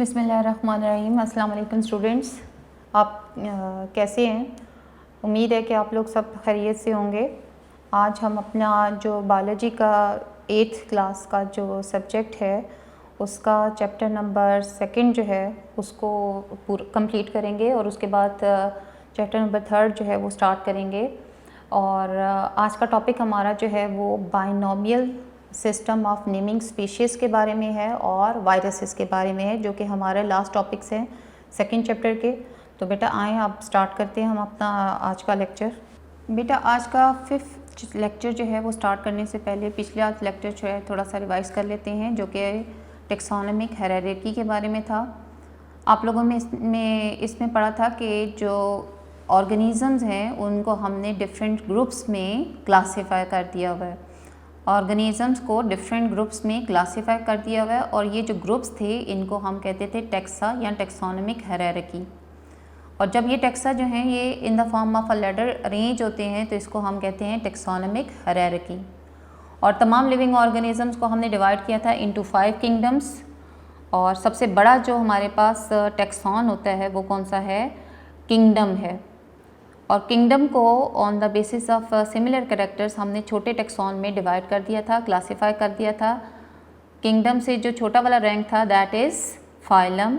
बिस्मिल्लाहिर्रहमानिर्रहीम। अस्सलाम वालेकुम स्टूडेंट्स, आप कैसे हैं? उम्मीद है कि आप लोग सब खैरियत से होंगे। आज हम अपना जो बायोलॉजी का 8th क्लास का जो सब्जेक्ट है उसका चैप्टर नंबर 2 जो है उसको पूरा कंप्लीट करेंगे और उसके बाद चैप्टर नंबर 3 जो है वो स्टार्ट करेंगे। और आज का टॉपिक हमारा जो है वो binomial system of naming species के बारे में है और वायरसेस के बारे में है, जो कि हमारे लास्ट टॉपिक्स हैं 2nd चैप्टर के। तो बेटा आएँ आप स्टार्ट करते हैं हम अपना आज का लेक्चर। बेटा आज का 5th लेक्चर जो है वो स्टार्ट करने से पहले पिछले आज लेक्चर जो है थोड़ा सा रिवाइज़ कर लेते हैं, जो कि टेक्सोनोमिक हायरार्की के बारे में था। आप लोगों में इसमें पढ़ा था कि जो ऑर्गेनिज़म्स हैं उनको हमने डिफरेंट ग्रुप्स में क्लासीफाई कर दिया हुआ है। ऑर्गेनिज़म्स को डिफरेंट ग्रुप्स में क्लासीफाई कर दिया हुआ है और ये जो ग्रुप्स थे इनको हम कहते थे टेक्सा या टेक्सोनोमिक हायरार्की। और जब ये टेक्सा जो हैं ये in the form of a ladder arrange होते हैं तो इसको हम कहते हैं टेक्सोनोमिक हायरार्की। और तमाम लिविंग ऑर्गेनिज़म्स को हमने डिवाइड किया था इनटू 5 किंगडम्स। और सबसे बड़ा जो हमारे पास टेक्सॉन होता है वो कौन सा है? किंगडम है। और किंगडम को on the basis of similar characters हमने छोटे टेक्सॉन में डिवाइड कर दिया था, क्लासीफाई कर दिया था। किंगडम से जो छोटा वाला रैंक था दैट इज़ फाइलम,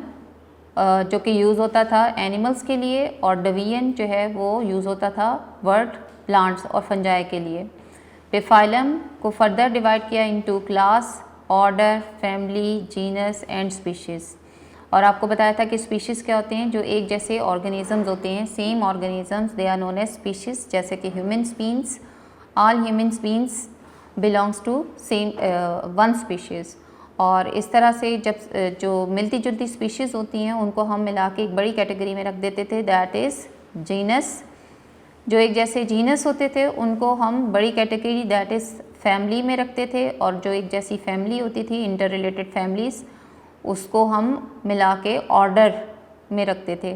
जो कि यूज़ होता था एनिमल्स के लिए, और डिवीजन जो है वो यूज़ होता था वर्ड, प्लांट्स और फंजाई के लिए। फिर फाइलम को फर्दर डिवाइड किया into class, order, family, genus and species. और आपको बताया था कि स्पीशीज़ क्या होते हैं? जो एक जैसे ऑर्गेनिजम्स होते हैं, same organisms, they are known as species. जैसे कि human beings, all human beings belongs to same one species. और इस तरह से जब जो मिलती जुलती स्पीशीज़ होती हैं उनको हम मिला के एक बड़ी कैटेगरी में रख देते थे, दैट इज़ जीनस। जो एक जैसे जीनस होते थे उनको हम बड़ी कैटेगरी दैट इज़ फैमिली में रखते थे, और जो एक जैसी फैमिली होती थी, इंटर रिलेटेड फैमिलीज़, उसको हम मिला के ऑर्डर में रखते थे।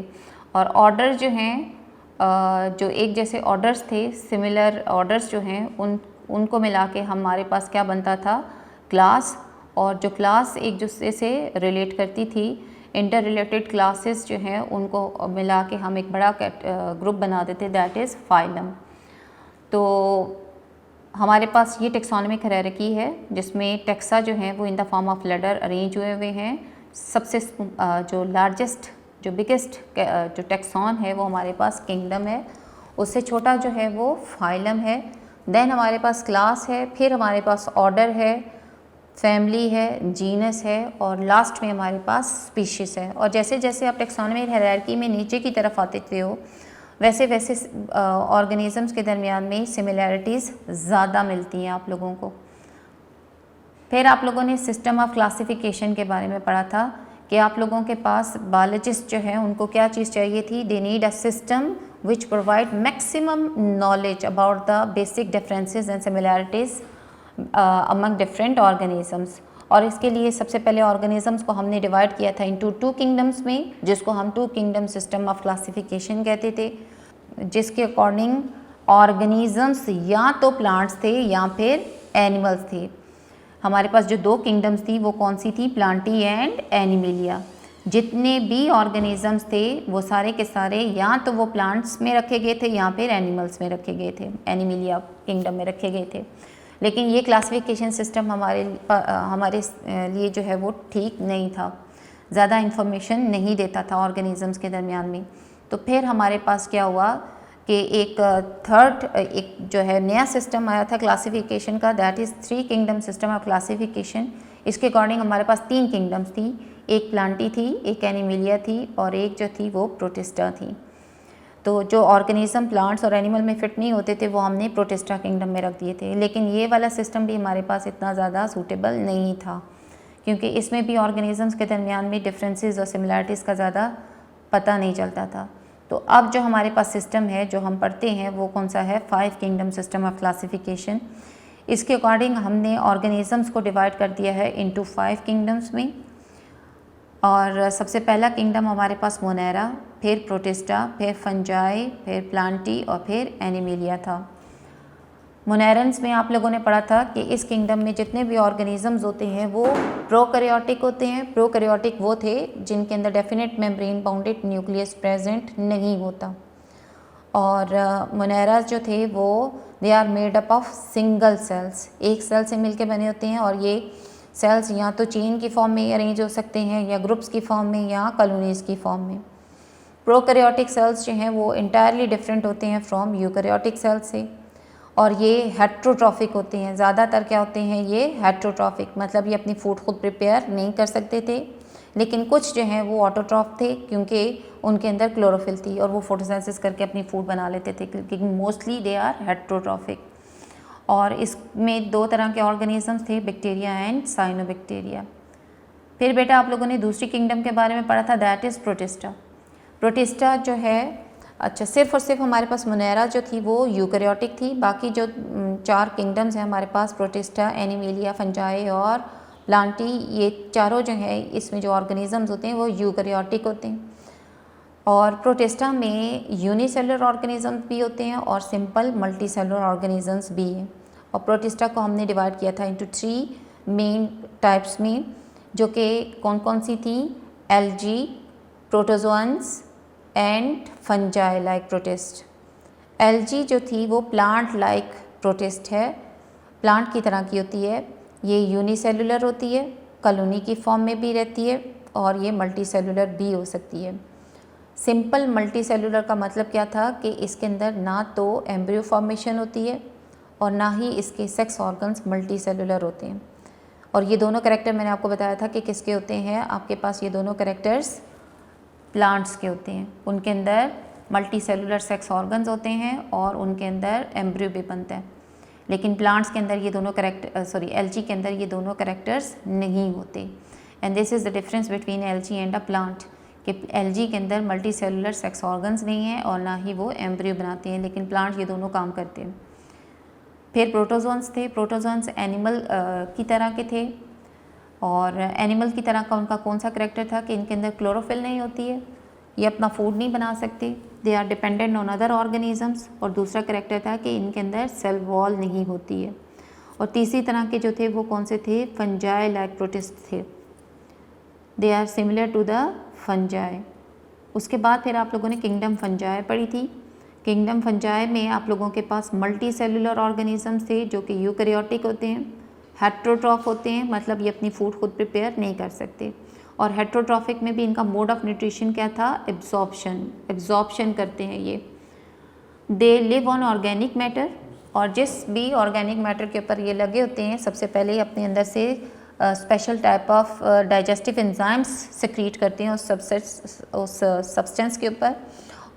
और ऑर्डर जो हैं जो एक जैसे ऑर्डर्स थे, सिमिलर ऑर्डर्स जो हैं उनको मिला के हमारे पास क्या बनता था? क्लास। और जो क्लास एक दूसरे से रिलेट करती थी, इंटर रिलेटेड क्लासेस जो हैं उनको मिला के हम एक बड़ा ग्रुप बना देते, दैट इज़ फाइलम। तो हमारे पास ये टेक्सोनोमिक हायरार्की है जिसमें टेक्सा जो हैं वो in the form of ladder arrange हुए हुए हैं। सबसे जो लार्जेस्ट, जो बिगेस्ट जो टेक्सॉन है वो हमारे पास किंगडम है, उससे छोटा जो है वो फाइलम है। देन हमारे पास क्लास है, फिर हमारे पास ऑर्डर है, फैमिली है, जीनस है, और लास्ट में हमारे पास स्पीशीज़ है। और जैसे जैसे आप टेक्सोनोमिक हायरार्की में नीचे की तरफ आते हो वैसे वैसे ऑर्गेनिज़म्स के दरमियान में सिमिलैरिटीज़ ज़्यादा मिलती हैं आप लोगों को। फिर आप लोगों ने सिस्टम ऑफ क्लासिफिकेशन के बारे में पढ़ा था कि आप लोगों के पास बायोलॉजिस्ट जो हैं उनको क्या चीज़ चाहिए थी? They need a system which provide maximum knowledge about the basic differences and similarities among different organisms. और इसके लिए सबसे पहले ऑर्गेनिज़म्स को हमने डिवाइड किया था इनटू 2 किंगडम्स में, जिसको हम 2 किंगडम सिस्टम ऑफ क्लासिफिकेशन कहते थे, जिसके अकॉर्डिंग ऑर्गेनिज़म्स या तो प्लांट्स थे या फिर एनिमल्स थे। हमारे पास जो 2 किंगडम्स थी वो कौन सी थी? Plantae and Animalia. जितने भी ऑर्गेनिज़म्स थे वो सारे के सारे या तो वो प्लांट्स में रखे गए थे या फिर एनिमल्स में रखे गए थे, एनिमलिया किंगडम में रखे गए थे। लेकिन ये क्लासिफिकेशन सिस्टम हमारे लिए जो है वो ठीक नहीं था, ज़्यादा इन्फॉर्मेशन नहीं देता था ऑर्गेनिज़म्स के दरमियान में। तो फिर हमारे पास क्या हुआ कि एक एक जो है नया सिस्टम आया था क्लासिफिकेशन का, that is 3 kingdom system of classification. इसके अकॉर्डिंग हमारे पास 3 किंगडम्स थी, एक प्लांटी थी, एक एनिमलिया थी, और एक जो थी वो प्रोटिस्टा थी। तो जो ऑर्गेनिज़म प्लांट्स और एनिमल में फिट नहीं होते थे वो हमने प्रोटिस्टा किंगडम में रख दिए थे। लेकिन ये वाला सिस्टम भी हमारे पास इतना ज़्यादा सूटेबल नहीं था, क्योंकि इसमें भी ऑर्गेनिज़म्स के दरमियान में डिफरेंसेस और सिमिलैरिटीज़ का ज़्यादा पता नहीं चलता था। तो अब जो हमारे पास सिस्टम है जो हम पढ़ते हैं वो कौन सा है? 5 किंगडम सिस्टम ऑफ क्लासिफिकेशन। इसके अकॉर्डिंग हमने ऑर्गेनिज़म्स को डिवाइड कर दिया है इनटू 5 किंगडम्स में। और सबसे पहला किंगडम हमारे पास मोनेरा, फिर प्रोटिस्टा, फिर फंजाई, फिर प्लांटी और फिर एनिमलिया था। मोनेरन्स में आप लोगों ने पढ़ा था कि इस किंगडम में जितने भी ऑर्गेनिजम्स होते हैं वो प्रोकैरियोटिक होते हैं। प्रोकैरियोटिक वो थे जिनके अंदर definite membrane bounded nucleus present नहीं होता। और मोनेरास जो थे वो they are made up of single cells, एक सेल से मिलके बने होते हैं। और ये सेल्स या तो चेन की फॉर्म में अरेंज हो सकते हैं या ग्रुप्स की फॉर्म में या कॉलोनीज़ की फॉर्म में। प्रोकैरियोटिक सेल्स जो हैं वो इंटायरली डिफरेंट होते हैं फ्रॉम यूकैरियोटिक सेल्स से, और ये हेट्रोट्रॉफिक होते हैं। ज़्यादातर क्या होते हैं ये हेट्रोट्रॉफिक, मतलब ये अपनी फूड खुद प्रिपेयर नहीं कर सकते थे। लेकिन कुछ जो हैं वो ऑटोट्रॉफ थे क्योंकि उनके अंदर क्लोरोफिल थी और वो फोटोसिंथेसिस करके अपनी फूड बना लेते थे, क्योंकि मोस्टली दे आर हेट्रोट्रॉफिक। और इसमें दो तरह के ऑर्गेनिजम्स थे, बैक्टीरिया एंड साइनोबैक्टीरिया। फिर बेटा आप लोगों ने दूसरी किंगडम के बारे में पढ़ा था, दैट इज़ प्रोटिस्टा। प्रोटिस्टा जो है, अच्छा सिर्फ और सिर्फ हमारे पास मोनेरा जो थी वो यूकैरियोटिक थी। बाकी जो 4 किंगडम्स हैं हमारे पास, प्रोटिस्टा, एनिमेलिया, फंजाई और प्लांटी, ये चारों जो है इसमें जो ऑर्गेनिजम्स होते हैं वो यूकैरियोटिक होते हैं। और प्रोटिस्टा में यूनिसेलुलर ऑर्गेनिजम्स भी होते हैं और सिंपल मल्टीसेलुलर ऑर्गेनिजम्स भी हैं। और प्रोटिस्टा को हमने डिवाइड किया था इंटू 3 मेन टाइप्स में, जो कि कौन कौन सी थी, algae, protozoans and fungi like protist. Algae जो थी वो प्लांट लाइक प्रोटिस्ट है, प्लांट की तरह की होती है। ये यूनिसेलुलर होती है, कॉलोनी की फॉर्म में भी रहती है और ये मल्टीसेलुलर भी हो सकती है। सिंपल मल्टीसेलुलर का मतलब क्या था कि इसके अंदर ना तो एम्ब्रियो फॉर्मेशन होती है और ना ही इसके सेक्स ऑर्गन्स मल्टीसेलुलर होते हैं। और ये दोनों कैरेक्टर मैंने आपको बताया था कि किसके होते हैं, आपके पास ये दोनों कैरेक्टर्स प्लांट्स के होते हैं। उनके अंदर मल्टीसेलुलर सेक्स ऑर्गन्स होते हैं और उनके अंदर एम्ब्रियो भी बनता है। लेकिन प्लांट्स के अंदर ये दोनों एल्गी के अंदर ये दोनों कैरेक्टर्स नहीं होते। And this is the difference between algae and a plant, कि एल्गी के अंदर मल्टीसेलुलर सेक्स ऑर्गन्स नहीं हैं और ना ही वो एम्ब्रियो बनाते हैं, लेकिन प्लांट ये दोनों काम करते हैं। फिर प्रोटोजोन्स थे। प्रोटोजोन्स एनिमल की तरह के थे, और एनिमल की तरह का उनका कौन सा करेक्टर था कि इनके अंदर क्लोरोफिल नहीं होती है, ये अपना फूड नहीं बना सकते, they are dependent on other organisms. और दूसरा करेक्टर था कि इनके अंदर सेल वॉल नहीं होती है। और तीसरी तरह के जो थे वो कौन से थे, फंजाई लाइक प्रोटिस्ट थे, they are similar to the fungi. उसके बाद फिर आप लोगों ने किंगडम फंजाई पढ़ी थी। किंगडम फंजाई में आप लोगों के पास मल्टी सेलुलर ऑर्गेनिजम्स थे जो कि यूकैरियोटिक होते हैं, हेट्रोट्रॉफ होते हैं, मतलब ये अपनी फूड खुद प्रिपेयर नहीं कर सकते। और हेट्रोट्रॉफिक में भी इनका मोड ऑफ न्यूट्रिशन क्या था, एब्जॉर्प्शन करते हैं ये। They live on organic matter, और जिस भी ऑर्गेनिक मैटर के ऊपर ये लगे होते हैं सबसे पहले अपने अंदर से special type of digestive enzymes secrete करते हैं उस सब्सटेंस के ऊपर।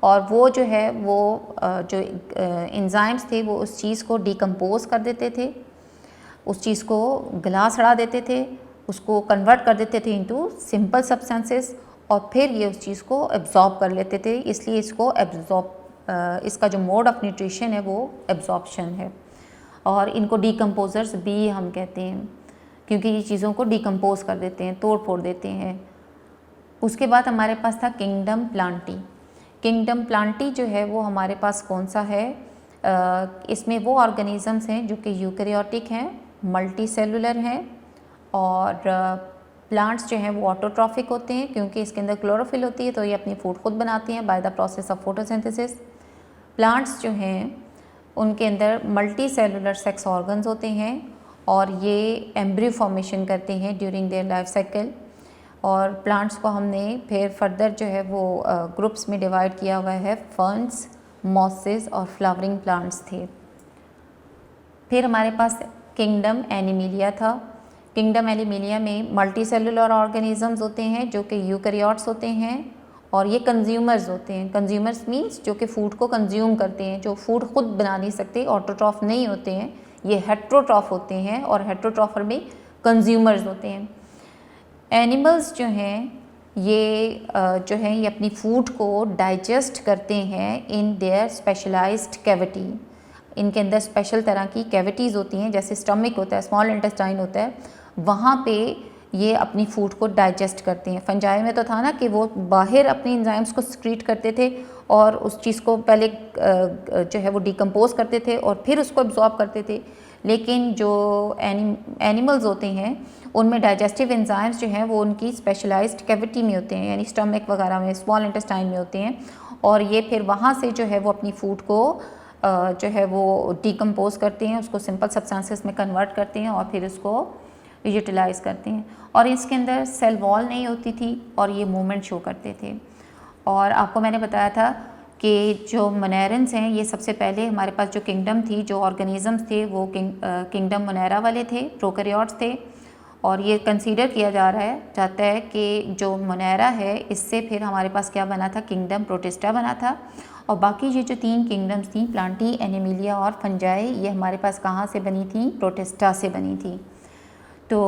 और वो जो है वो जो एंजाइम्स थे वो उस चीज़ को डिकम्पोज कर देते थे, उस चीज़ को गला सड़ा देते थे, उसको कन्वर्ट कर देते थे इनटू सिंपल सब्सटेंसेस, और फिर ये उस चीज़ को एब्जॉर्ब कर लेते थे। इसलिए इसको इसका जो मोड ऑफ न्यूट्रिशन है वो एब्जॉर्प्शन है। और इनको डिकम्पोजर्स भी हम कहते हैं क्योंकि ये चीज़ों को डिकम्पोज कर देते हैं, तोड़ फोड़ देते हैं। उसके बाद हमारे पास था किंगडम प्लांटी। किंगडम प्लांटी जो है वो हमारे पास कौन सा है, इसमें वो ऑर्गेनिजम्स हैं जो कि यूकैरियोटिक हैं, मल्टी सेलुलर हैं, और प्लांट्स जो हैं वो ऑटोट्रॉफिक होते हैं क्योंकि इसके अंदर क्लोरोफिल होती है, तो ये अपनी फूड खुद बनाती हैं by the process of photosynthesis. Plants जो हैं उनके अंदर मल्टी सेलुलर सेक्स ऑर्गन्स होते हैं और ये एम्ब्रियो फॉर्मेशन करते हैं ड्यूरिंग देयर लाइफ साइकिल। और प्लांट्स को हमने फिर फर्दर जो है वो ग्रुप्स में डिवाइड किया हुआ है, फर्न्स, मॉसेस और फ्लावरिंग प्लांट्स थे। फिर हमारे पास किंगडम एनिमेलिया था। किंगडम एनिमेलिया में मल्टी सेलुलर ऑर्गेनिजम्स होते हैं जो कि यूकैरियोट्स होते हैं और ये कंज्यूमर्स होते हैं। कंज्यूमर्स मीन्स जो कि फूड को कंज्यूम करते हैं, जो फूड खुद बना नहीं सकते, ऑटोट्रॉफ नहीं होते हैं, ये हेट्रोट्रॉफ होते हैं और हेट्रोट्रॉफर में कंज्यूमर्स होते हैं। एनिमल्स जो हैं ये अपनी फूड को डाइजेस्ट करते हैं इन देयर स्पेशलाइज्ड कैविटी। इनके अंदर स्पेशल तरह की कैविटीज़ होती हैं, जैसे स्टमक होता है, स्मॉल इंटेस्टाइन होता है, वहाँ पे ये अपनी फूड को डाइजेस्ट करते हैं। फंजाई में तो था ना कि वो बाहर अपनी एंजाइम्स को सिक्रीट करते थे और उस चीज़ को पहले जो है वो डिकम्पोज करते थे और फिर उसको एब्जॉर्ब करते थे। लेकिन जो एनिमल्स होते हैं उनमें डाइजेस्टिव एंजाइम्स जो हैं वो उनकी स्पेशलाइज्ड कैविटी में होते हैं, यानी स्टमक वगैरह में, स्मॉल इंटेस्टाइन में होते हैं, और ये फिर वहाँ से जो है वो अपनी फूड को जो है वो डिकम्पोज करते हैं, उसको सिंपल सब्सटेंसेस में कन्वर्ट करते हैं और फिर उसको यूटिलाइज़ करते हैं। और इसके अंदर सेल वॉल नहीं होती थी और ये मूवमेंट शो करते थे। और आपको मैंने बताया था कि जो मोनेरन्स हैं ये सबसे पहले हमारे पास जो किंगडम थी, जो ऑर्गेनिजम्स थे वो किंगडम मोनेरा वाले थे, प्रोकैरियोट्स थे। और ये कंसीडर किया जाता है कि जो मोनेरा है इससे फिर हमारे पास क्या बना था, किंगडम प्रोटिस्टा बना था। और बाकी ये जो 3 किंगडम्स थी, प्लांटी, एनिमिलिया और फंजाई, ये हमारे पास कहाँ से बनी थी, प्रोटिस्टा से बनी थी। तो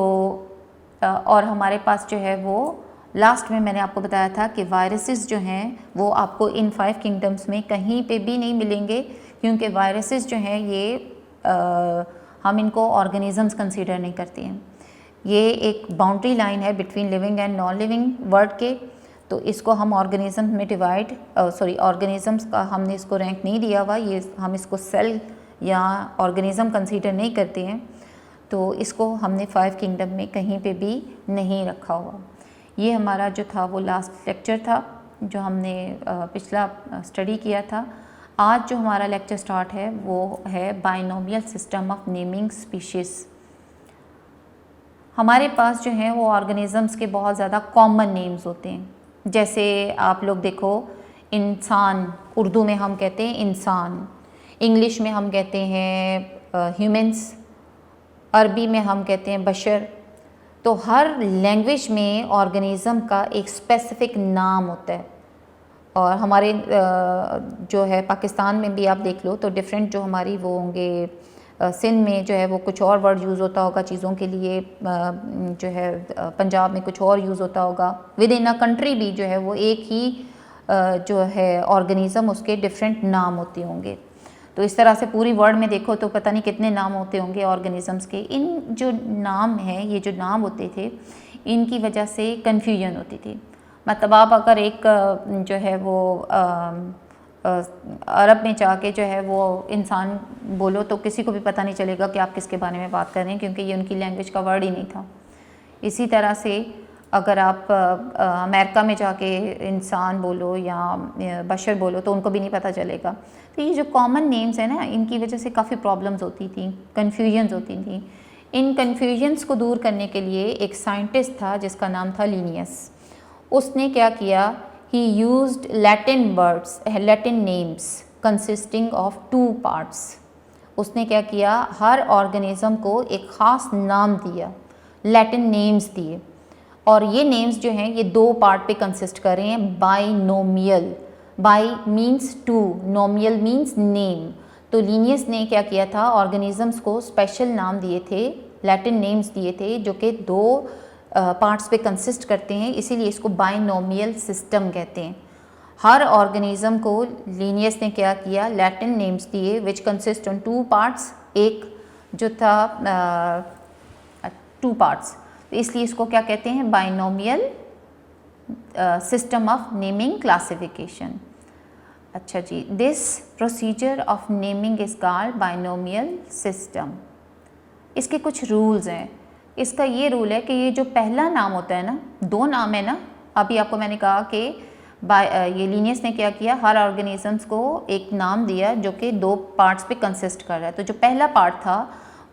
और हमारे पास जो है वो लास्ट में मैंने आपको बताया था कि वायरसेस जो हैं वो आपको इन 5 किंगडम्स में कहीं पे भी नहीं मिलेंगे, क्योंकि वायरसेस जो हैं ये हम इनको ऑर्गेनिजम्स कंसीडर नहीं करते हैं। ये एक बाउंड्री लाइन है between living and non living world के, तो इसको हम ऑर्गेनिज्म में ऑर्गेनिजम्स का हमने इसको रैंक नहीं दिया हुआ, ये हम इसको सेल या ऑर्गेनिज्म कंसीडर नहीं करते हैं, तो इसको हमने 5 किंगडम में कहीं पे भी नहीं रखा हुआ। ये हमारा जो था वो लास्ट लेक्चर था जो हमने पिछला स्टडी किया था। आज जो हमारा लेक्चर स्टार्ट है वो है binomial system of naming species. हमारे पास जो है वो ऑर्गेनिजम्स के बहुत ज़्यादा कॉमन नेम्स होते हैं। जैसे आप लोग देखो, इंसान उर्दू में हम कहते हैं इंसान, इंग्लिश में हम कहते हैं ह्यूमंस, अरबी में हम कहते हैं बशर। तो हर लैंग्वेज में ऑर्गेनिज़म का एक स्पेसिफिक नाम होता है। और हमारे जो है पाकिस्तान में भी आप देख लो तो डिफरेंट जो हमारी वो होंगे, सिंध में जो है वो कुछ और वर्ड यूज़ होता होगा चीज़ों के लिए, जो है पंजाब में कुछ और यूज़ होता होगा। विद इन अ कंट्री भी जो है वो एक ही जो है ऑर्गेनिज़म उसके डिफरेंट नाम होते होंगे। तो इस तरह से पूरी वर्ल्ड में देखो तो पता नहीं कितने नाम होते होंगे ऑर्गेनिजम्स के। इन जो नाम हैं, ये जो नाम होते थे, इनकी वजह से कन्फ्यूजन होती थी। मतलब आप अगर एक जो है वो अरब में जाके जो है वो इंसान बोलो तो किसी को भी पता नहीं चलेगा कि आप किसके बारे में बात कर रहे हैं, क्योंकि ये उनकी लैंग्वेज का वर्ड ही नहीं था। इसी तरह से अगर आप अमेरिका में जाके इंसान बोलो या बशर बोलो तो उनको भी नहीं पता चलेगा। तो ये जो कॉमन नेम्स हैं ना, इनकी वजह से काफ़ी प्रॉब्लम्स होती थी, कन्फ्यूजन्स होती थी। इन कन्फ्यूजन्स को दूर करने के लिए एक साइंटिस्ट था जिसका नाम था लिनियस। उसने क्या किया, ही used Latin names consisting of 2 parts. उसने क्या किया, हर ऑर्गेनिज्म को एक ख़ास नाम दिया, लैटिन नेम्स दिए। और ये नेम्स जो हैं ये 2 पार्ट पे कंसिस्ट कर रहे हैं। Binomial, by means 2, नोमियल means name. तो लिनियस ने क्या किया था, ऑर्गेनिजम्स को स्पेशल नाम दिए थे, लैटिन नेम्स दिए थे जो कि 2 पार्ट्स पे कंसिस्ट करते हैं, इसीलिए इसको बाइनोमियल सिस्टम कहते हैं। हर ऑर्गेनिज्म को लिनियस ने क्या किया, लैटिन नेम्स दिए विच कंसिस्ट ऑन 2 पार्ट्स, एक जो था 2 पार्ट्स, तो इसलिए इसको क्या कहते हैं, binomial system of naming classification. अच्छा जी, this procedure of naming is called binomial system. इसके कुछ रूल्स हैं। इसका ये रूल है कि ये जो पहला नाम होता है ना, 2 नाम है ना, अभी आपको मैंने कहा कि ये लिनियस ने क्या किया, हर ऑर्गेनिजम्स को एक नाम दिया जो कि 2 पार्ट्स पे कंसिस्ट कर रहा है। तो जो पहला पार्ट था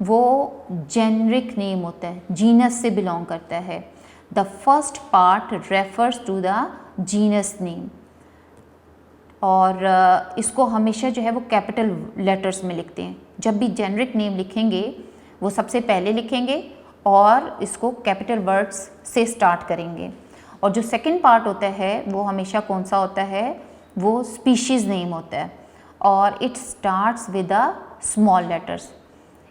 वो जेनरिक नेम होता है, जीनस से बिलोंग करता है। The first part refers to the genus name, और इसको हमेशा जो है वो कैपिटल लेटर्स में लिखते हैं। जब भी जेनरिक नेम लिखेंगे वो सबसे पहले लिखेंगे और इसको कैपिटल वर्ड्स से स्टार्ट करेंगे। और जो सेकंड पार्ट होता है वो हमेशा कौन सा होता है, वो स्पीशीज़ नेम होता है, और it starts with a small letters.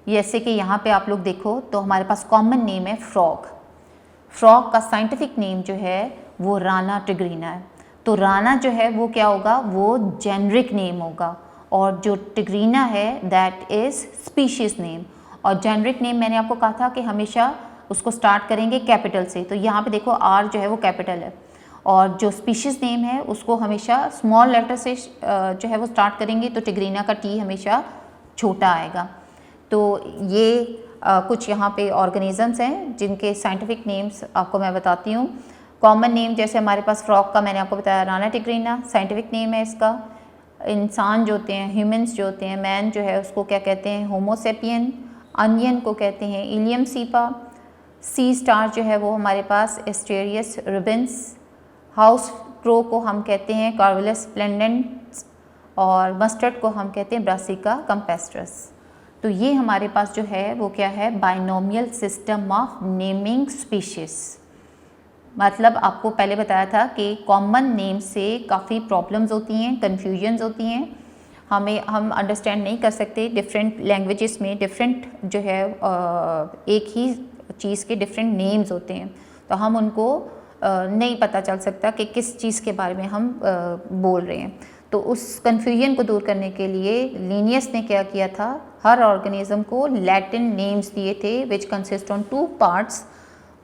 जैसे कि यहाँ पे आप लोग देखो तो हमारे पास कॉमन नेम है फ्रॉग। फ्रॉग का साइंटिफिक नेम जो है वो राना टिग्रीना है। तो राना जो है वो क्या होगा, वो जेनरिक नेम होगा, और जो टिग्रीना है दैट इज़ स्पीशीज़ नेम। और जेनरिक नेम मैंने आपको कहा था कि हमेशा उसको स्टार्ट करेंगे कैपिटल से। तो यहाँ पे देखो आर जो है वो कैपिटल है, और जो स्पीशीज़ नेम है उसको हमेशा स्मॉल लेटर से जो है वो स्टार्ट करेंगे, तो टिग्रीना का टी हमेशा छोटा आएगा। तो ये कुछ यहाँ पे ऑर्गेनिजम्स हैं जिनके साइंटिफिक नेम्स आपको मैं बताती हूँ। कॉमन नेम जैसे हमारे पास फ्रॉग का मैंने आपको बताया राना टिग्रीना, साइंटिफिक नेम है इसका। इंसान जो होते हैं, ह्यूमंस जो होते हैं, मैन जो है उसको क्या कहते हैं, होमो सेपियन। अनियन को कहते हैं इलियम सीपा। सी स्टार जो है वो हमारे पास एस्टेरियस रिबन्स। हाउस क्रो को हम कहते हैं कार्वेलस स्प्लेंडेंस, और मस्टर्ड को हम कहते हैं ब्रासिका कैम्पेस्ट्रस। तो ये हमारे पास जो है वो क्या है, binomial system of naming species. मतलब आपको पहले बताया था कि कॉमन नेम से काफ़ी प्रॉब्लम्स होती हैं, कन्फ्यूजन्स होती हैं, हम अंडरस्टैंड नहीं कर सकते। डिफरेंट लैंग्वेजेस में डिफरेंट जो है एक ही चीज़ के डिफरेंट नेम्स होते हैं, तो हम उनको नहीं पता चल सकता कि किस चीज़ के बारे में हम बोल रहे हैं। तो उस कन्फ्यूजन को दूर करने के लिए लिनियस ने क्या किया था, हर ऑर्गेनिज्म को लैटिन नेम्स दिए थे which consist on 2 parts.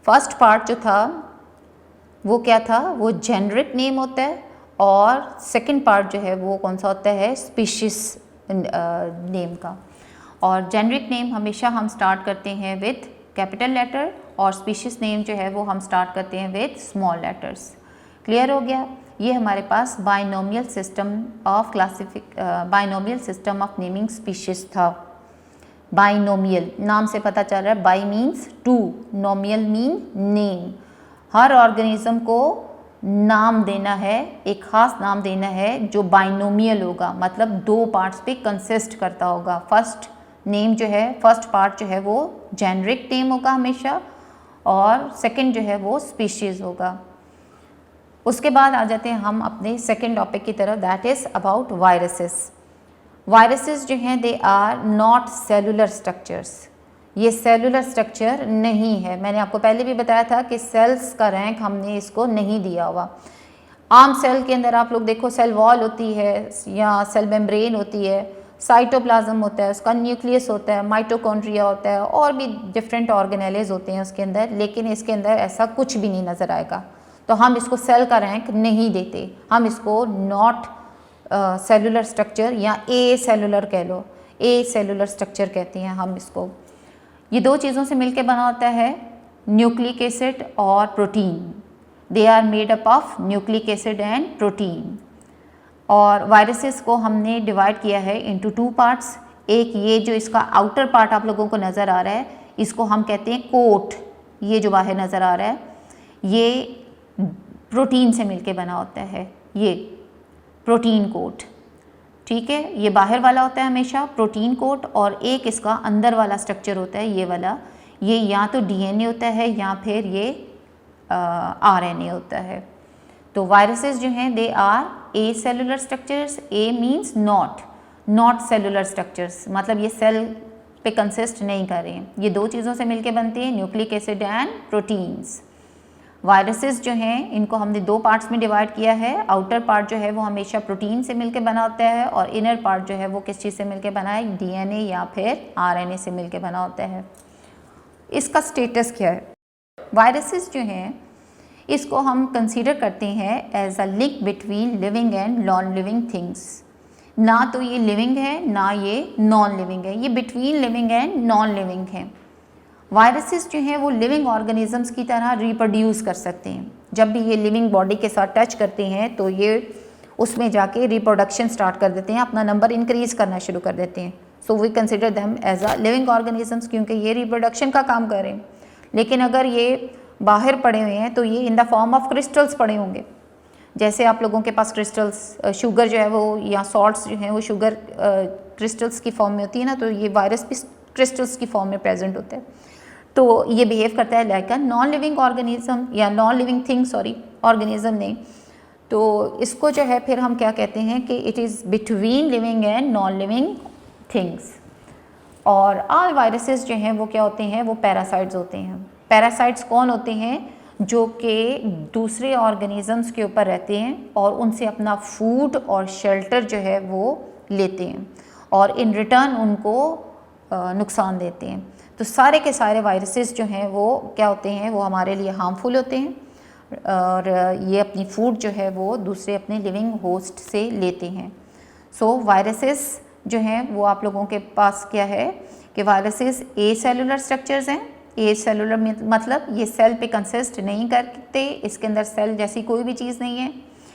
First part जो था वो क्या था, वो जेनरिक नेम होता है, और सेकंड पार्ट जो है वो कौन सा होता है, स्पीशीज़ नेम का। और जेनरिक नेम हमेशा हम स्टार्ट करते हैं विथ कैपिटल लेटर, और स्पीशीज़ नेम जो है वो हम स्टार्ट करते हैं विथ स्मॉल लेटर्स। क्लियर हो गया? ये हमारे पास binomial system of naming species था। बाइनोमियल नाम से पता चल रहा है, bi means two, nomial mean name. हर ऑर्गेनिज्म को नाम देना है, एक ख़ास नाम देना है जो बाइनोमियल होगा, मतलब 2 पार्ट्स पे कंसिस्ट करता होगा। फर्स्ट नेम जो है, फर्स्ट पार्ट जो है वो जेनरिक नेम होगा हमेशा, और सेकंड जो है वो स्पीशीज़ होगा। उसके बाद आ जाते हैं हम अपने सेकंड टॉपिक की तरफ, that is about viruses. Viruses जो हैं they are not cellular structures. ये सेलुलर स्ट्रक्चर नहीं है। मैंने आपको पहले भी बताया था कि सेल्स का रैंक हमने इसको नहीं दिया हुआ। आम सेल के अंदर आप लोग देखो, सेल वॉल होती है या सेल मेम्ब्रेन होती है, साइटोप्लाज्म होता है, उसका न्यूक्लियस होता है, माइटोकॉन्ड्रिया होता है, और भी डिफरेंट ऑर्गेनेलेज होते हैं उसके अंदर, लेकिन इसके अंदर ऐसा कुछ भी नहीं नज़र आएगा। तो हम इसको सेल का रैंक नहीं देते, हम इसको नॉट सेलुलर स्ट्रक्चर या ए सेलुलर कह लो, ए सेलुलर स्ट्रक्चर कहते हैं हम इसको। ये 2 चीज़ों से मिलकर बना होता है, न्यूक्लिक एसिड और protein. They are made up of nucleic acid and protein. और वायरसेस को हमने डिवाइड किया है इनटू 2 पार्ट्स। एक ये जो इसका आउटर पार्ट आप लोगों को नज़र आ रहा है, इसको हम कहते हैं कोट। ये जो बाहर नज़र आ रहा है ये प्रोटीन से मिलके बना होता है, ये प्रोटीन कोट। ठीक है, ये बाहर वाला होता है हमेशा प्रोटीन कोट, और एक इसका अंदर वाला स्ट्रक्चर होता है ये वाला, ये या तो डीएनए होता है या फिर ये आरएनए होता है। तो वायरसेस जो हैं they are acellular structures. A means not cellular structures, मतलब ये सेल पे कंसिस्ट नहीं कर रहे हैं। ये 2 चीज़ों से मिलके बनते हैं, nucleic acid and proteins. Viruses जो हैं इनको हमने 2 पार्ट्स में डिवाइड किया है। आउटर पार्ट जो है वो हमेशा प्रोटीन से मिलके बना होता है, और इनर पार्ट जो है वो किस चीज़ से मिलके बना है, डीएनए या फिर आरएनए से मिलके बना होता है। इसका स्टेटस क्या है? वायरसेस जो हैं इसको हम कंसीडर करते हैं as a link between living and non living things. ना तो ये लिविंग है ना ये नॉन लिविंग है, ये between living and non living है। वायरसेस जो हैं वो लिविंग ऑर्गेनिजम्स की तरह रिप्रोड्यूस कर सकते हैं। जब भी ये लिविंग बॉडी के साथ टच करते हैं तो ये उसमें जाके रिप्रोडक्शन स्टार्ट कर देते हैं, अपना नंबर इंक्रीज करना शुरू कर देते हैं। So we consider them as a living organisms, क्योंकि ये रिप्रोडक्शन का काम कर रहे हैं। लेकिन अगर ये बाहर पड़े हुए हैं तो ये in the form of crystals पड़े होंगे। जैसे आप लोगों के पास क्रिस्टल्स, शुगर जो है वो या सॉल्ट्स जो हैं वो शुगर क्रिस्टल्स की फॉर्म में होती है ना, तो ये वायरस भी क्रिस्टल्स की फॉर्म में प्रेजेंट होता है। तो ये बिहेव करता है like a non living organism या नॉन लिविंग थिंग, ऑर्गेनिज्म नहीं। तो इसको जो है फिर हम क्या कहते हैं कि it is between living and non living things. और ऑल वायरसेस जो हैं वो क्या होते हैं, वो पैरासाइट्स होते हैं। पैरासाइट्स कौन होते हैं? जो कि दूसरे ऑर्गेनिजम्स के ऊपर रहते हैं और उनसे अपना फूड और शेल्टर जो है वो लेते हैं, और इन रिटर्न उनको नुकसान देते हैं। तो सारे के सारे वायरसेस जो हैं वो क्या होते हैं, वो हमारे लिए हार्मफुल होते हैं। और ये अपनी फूड जो है वो दूसरे अपने लिविंग होस्ट से लेते हैं। सो वायरसेस जो हैं वो आप लोगों के पास क्या है कि वायरसेस ए सेलुलर स्ट्रक्चर्स हैं। ए सेलुलर मतलब ये सेल पे कंसिस्ट नहीं करते, इसके अंदर सेल जैसी कोई भी चीज़ नहीं है,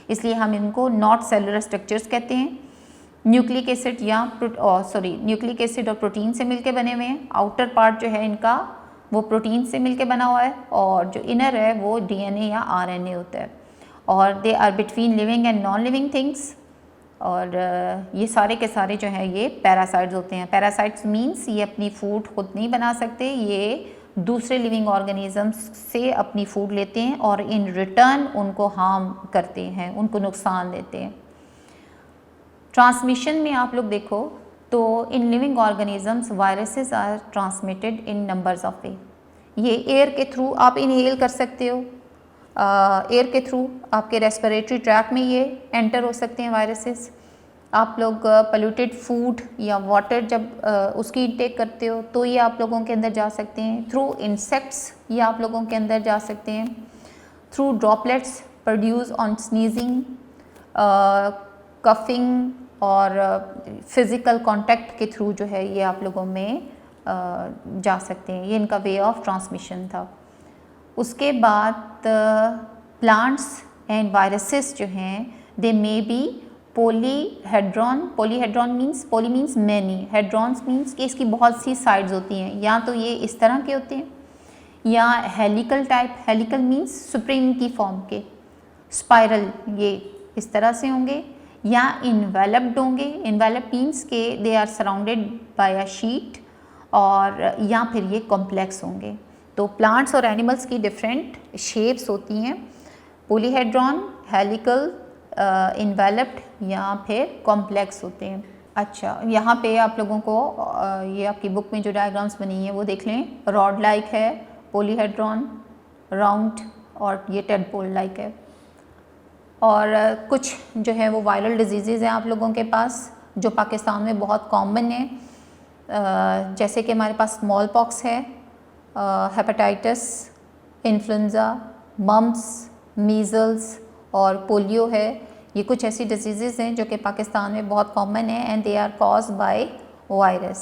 इसलिए हम इनको नॉट सेलुलर स्ट्रक्चर्स कहते हैं। न्यूक्लिक एसिड या न्यूक्लिक एसिड और प्रोटीन से मिलके बने हुए हैं। आउटर पार्ट जो है इनका वो प्रोटीन से मिलके बना हुआ है और जो इनर है वो डीएनए या आरएनए होता है। और they are between living and non living things. और ये सारे के सारे जो हैं ये पैरासाइट्स होते हैं। पैरासाइट्स मीन्स ये अपनी फूड खुद नहीं बना सकते, ये दूसरे लिविंग ऑर्गेनिजम्स से अपनी फूड लेते हैं और इन रिटर्न उनको हार्म करते हैं, उनको नुकसान देते हैं। ट्रांसमिशन में आप लोग देखो तो इन living organisms viruses are transmitted in numbers of way. ये एयर के थ्रू आप इनहेल कर सकते हो, एयर के थ्रू आपके रेस्पिरेटरी ट्रैक में ये एंटर हो सकते हैं वायरसेस। आप लोग पोल्यूटेड फूड या वाटर जब उसकी इंटेक करते हो तो ये आप लोगों के अंदर जा सकते हैं। थ्रू इंसेक्ट्स ये आप लोगों के अंदर जा सकते हैं। Through droplets produce on sneezing, coughing और फिज़िकल कांटेक्ट के थ्रू जो है ये आप लोगों में जा सकते हैं। ये इनका वे ऑफ ट्रांसमिशन था। उसके बाद प्लांट्स एंड वायरसेस जो हैं they may be polyhedron. Polyhedron means, poly means many, hedrons means कि इसकी बहुत सी साइड्स होती हैं। या तो ये इस तरह के होते हैं या helical type, helical means supreme की फॉर्म के, स्पाइरल ये इस तरह से होंगे, या इन्वेलप्ड होंगे। इन्वेलप मीन्स के they are surrounded by a sheet, और या फिर ये कॉम्प्लेक्स होंगे। तो प्लांट्स और एनिमल्स की डिफरेंट शेप्स होती हैं, पॉलीहेड्रॉन, हेलिकल, इन्वेलप्ड या फिर कॉम्प्लेक्स होते हैं। अच्छा, यहाँ पे आप लोगों को ये आपकी बुक में जो डायग्राम्स बनी है वो देख लें। रॉड लाइक है पॉलीहेड्रॉन, राउंड, और ये टेडपोल लाइक है। और कुछ जो है वो वायरल डिजीज़ हैं आप लोगों के पास जो पाकिस्तान में बहुत कॉमन है, जैसे कि हमारे पास स्मॉल पॉक्स है, हेपेटाइटिस, इन्फ्लुएंज़ा, मम्प्स, मीज़ल्स और पोलियो है। ये कुछ ऐसी डिजीज़ हैं जो कि पाकिस्तान में बहुत कॉमन है and they are cause by virus.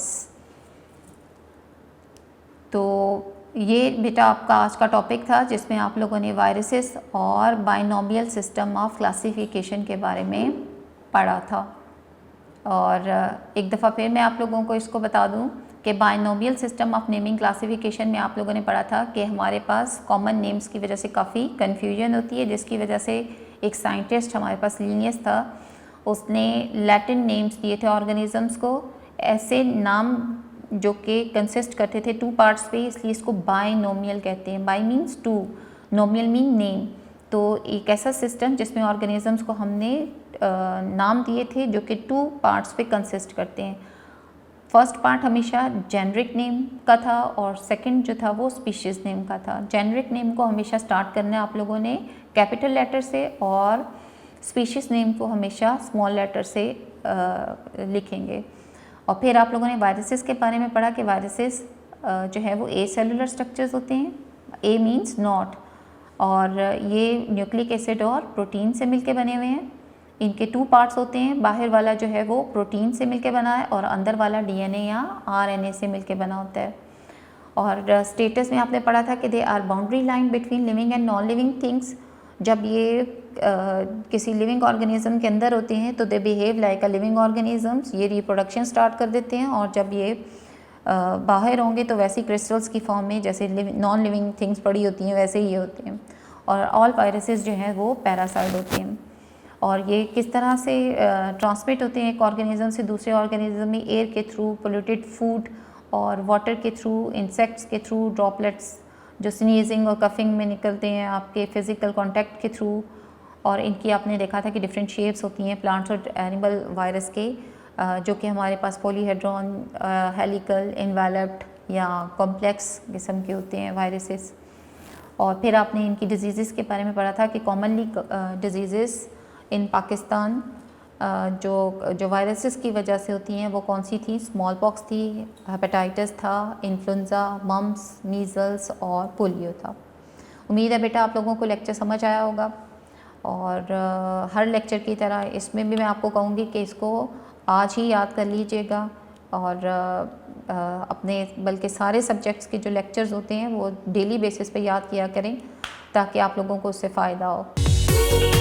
तो ये बेटा आपका आज का टॉपिक था जिसमें आप लोगों ने वायरसेस और बाइनोमियल सिस्टम ऑफ क्लासिफिकेशन के बारे में पढ़ा था। और एक दफ़ा फिर मैं आप लोगों को इसको बता दूं कि binomial system of naming classification में आप लोगों ने पढ़ा था कि हमारे पास कॉमन नेम्स की वजह से काफ़ी कन्फ्यूजन होती है, जिसकी वजह से एक साइंटिस्ट हमारे पास लीनियस था, उसने लैटिन नेम्स दिए थे ऑर्गेनिजम्स को, ऐसे नाम जो कि कंसिस्ट करते थे टू पार्ट्स पे, इसलिए इसको बाइनोमियल कहते हैं। Bi means two, nomial mean name. तो एक ऐसा सिस्टम जिसमें ऑर्गेनिजम्स को हमने नाम दिए थे जो कि टू पार्ट्स पे कंसिस्ट करते हैं। फर्स्ट पार्ट हमेशा जेनरिक नेम का था और सेकंड जो था वो स्पीशीज़ नेम का था। जेनरिक नेम को हमेशा स्टार्ट करना है आप लोगों ने कैपिटल लेटर से, और स्पीशीज़ नेम को हमेशा स्मॉल लेटर से लिखेंगे। और फिर आप लोगों ने वायरसेस के बारे में पढ़ा कि वायरसेस जो है वो ए सेलुलर स्ट्रक्चर्स होते हैं, ए मीन्स नॉट, और ये न्यूक्लिक एसिड और प्रोटीन से मिलके बने हुए हैं। इनके टू पार्ट्स होते हैं, बाहर वाला जो है वो प्रोटीन से मिलके बना है और अंदर वाला डीएनए या आरएनए से मिलके बना होता है। और स्टेटस में आपने पढ़ा था कि they are boundary line between living and non living things. जब ये किसी लिविंग ऑर्गेनिज्म के अंदर होते हैं तो they behave like a living organisms, ये रिप्रोडक्शन स्टार्ट कर देते हैं, और जब ये बाहर होंगे तो वैसे क्रिस्टल्स की फॉर्म में जैसे नॉन लिविंग थिंग्स पड़ी होती हैं वैसे ही ये होते हैं। और ऑल वायरसेस जो हैं वो पैरासाइट होते हैं। और ये किस तरह से ट्रांसमिट होते हैं एक ऑर्गेनिज्म से दूसरे ऑर्गेनिज्म में? एयर के थ्रू, पोल्यूटेड फूड, और वाटर के थ्रू, इंसेक्ट्स के थ्रू, ड्रॉपलेट्स जो स्नीजिंग और कफिंग में निकलते हैं आपके फिज़िकल कांटेक्ट के थ्रू। और इनकी आपने देखा था कि डिफरेंट शेप्स होती हैं प्लांट्स और एनिमल वायरस के, जो कि हमारे पास पॉलीहेड्रॉन, हेलिकल, इन्वेलप्ड या कॉम्प्लेक्स किस्म के होते हैं वायरसेस। और फिर आपने इनकी डिजीज़ के बारे में पढ़ा था कि कॉमनली डिजीज़ इन पाकिस्तान जो वायरसेस की वजह से होती हैं वो कौन सी थी? स्मॉल पॉक्स थी, हेपेटाइटिस था, इन्फ्लुएंज़ा, मम्प्स, मीज़ल्स और पोलियो था। उम्मीद है बेटा आप लोगों को लेक्चर समझ आया होगा। और हर लेक्चर की तरह इसमें भी मैं आपको कहूँगी कि इसको आज ही याद कर लीजिएगा और अपने बल्कि सारे सब्जेक्ट्स के जो लेक्चर्स होते हैं वो डेली बेसिस पे याद किया करें ताकि आप लोगों को उससे फ़ायदा हो।